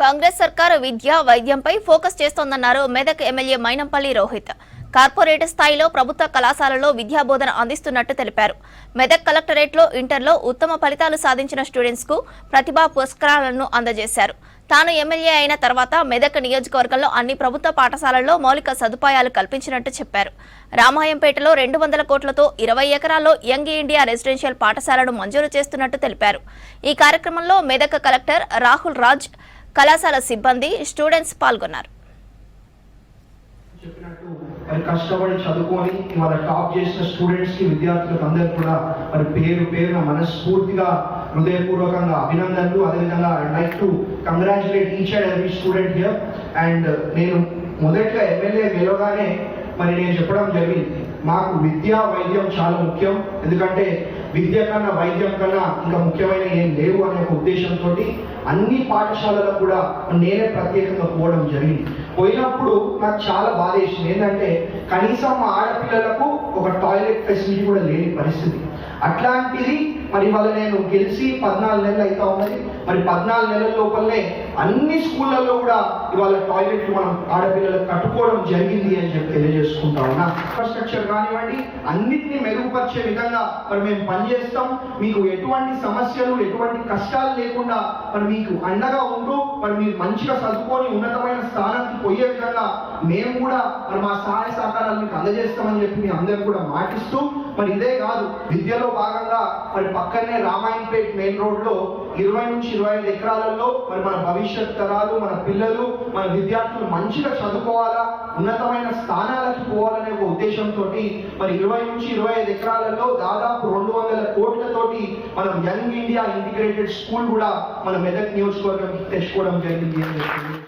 కాంగ్రెస్ సర్కారు విద్య వైద్యంపై ఫోకస్ చేస్తోందన్నారు మెదక్ ఎమ్మెల్యే మైనంపల్లి రోహిత్. కార్పొరేట్ స్థాయిలో ప్రభుత్వ కళాశాలలో విద్యాబోధన అందిస్తున్నట్టు తెలిపారు. మెదక్ కలెక్టరేట్లో ఇంటర్లో ఉత్తమ ఫలితాలు సాధించిన స్టూడెంట్స్ కు ప్రతిభా పురస్కారాలను అందజేశారు. తాను ఎమ్మెల్యే అయిన తర్వాత మెదక్ నియోజకవర్గంలో అన్ని ప్రభుత్వ పాఠశాలల్లో మౌలిక సదుపాయాలు కల్పించినట్టు చెప్పారు. రామాయంపేటలో 200 కోట్లతో 20 ఎకరాల్లో యంగ్ ఇండియా రెసిడెన్షియల్ పాఠశాలను మంజూరు చేస్తున్నట్టు తెలిపారు. ఈ కార్యక్రమంలో మెదక్ కలెక్టర్ రాహుల్ రాజ్, కళాశాల సిబ్బంది, స్టూడెంట్స్ పాల్గొన్నారు. మరి కష్టపడి చదువుకొని వాళ్ళ టాప్ చేసిన స్టూడెంట్స్ కి విద్యార్థులకు అందరూ కూడా మరి పేరున మనస్ఫూర్తిగా హృదయపూర్వకంగా అభినందనలు. అదేవిధంగా I like to congratulate each and every student here. And నేను మొదటగా ఎమ్మెల్యే గెలవగానే మరి నేను చెప్పడం జరిగింది, మాకు విద్య వైద్యం చాలా ముఖ్యం, ఎందుకంటే విద్య కన్నా వైద్యం కన్నా ఇంకా ముఖ్యమైన ఏం లేవు అనే ఒక ఉద్దేశంతో అన్ని పాఠశాలలో కూడా నేనే ప్రత్యేకంగా పోవడం జరిగింది. పోయినప్పుడు నాకు చాలా బాధ వేసింది, ఏంటంటే కనీసం మా ఆడపిల్లలకు ఒక టాయిలెట్ ఫెసిలిటీ కూడా లేని పరిస్థితి. అట్లాంటిది మరి ఇవాళ నేను గెలిచి 14 నెలలు అవుతా ఉన్నది. మరి 14 నెలల లోపలనే అన్ని స్కూళ్ళల్లో కూడా ఇవాళ టాయిలెట్లు మనం ఆడపిల్లలకు కట్టుకోవడం జరిగింది అని చెప్పి తెలియజేసుకుంటా ఉన్నా. ఇన్ఫ్రాస్ట్రక్చర్ కానివ్వండి, అన్నిటినీ మెరుగుపరిచే విధంగా మరి మేము పనిచేస్తాం. మీకు ఎటువంటి సమస్యలు, ఎటువంటి కష్టాలు లేకుండా మరి మీకు అండగా ఉంటూ మరి మీరు మంచిగా చదువుకొని ఉన్నతమైన స్థానానికి పోయే విధంగా మేము కూడా మరి మా సహాయ సహకారాలు మీకు అందజేస్తామని చెప్పి మీ అందరూ కూడా మాటిస్తూ, మరి ఇదే కాదు, విద్యలో భాగంగా మరి పక్కనే రామాయణపేట మెయిన్ రోడ్ లో 20 నుంచి 25 ఎకరాలలో మరి మన భవిష్యత్ తరాలు, మన పిల్లలు, మన విద్యార్థులు మంచిగా చదువుకోవాలా, ఉన్నతమైన స్థానాలకు పోవాలనే ఒక ఉద్దేశంతో మరి 20 నుంచి 25 ఎకరాలలో దాదాపు 200 కోట్లతోటి మనం యంగ్ ఇండియా ఇంటిగ్రేటెడ్ స్కూల్ కూడా మన మెదక్ నియోజకవర్గం తెచ్చుకోవడం జరిగింది అని చెప్పింది.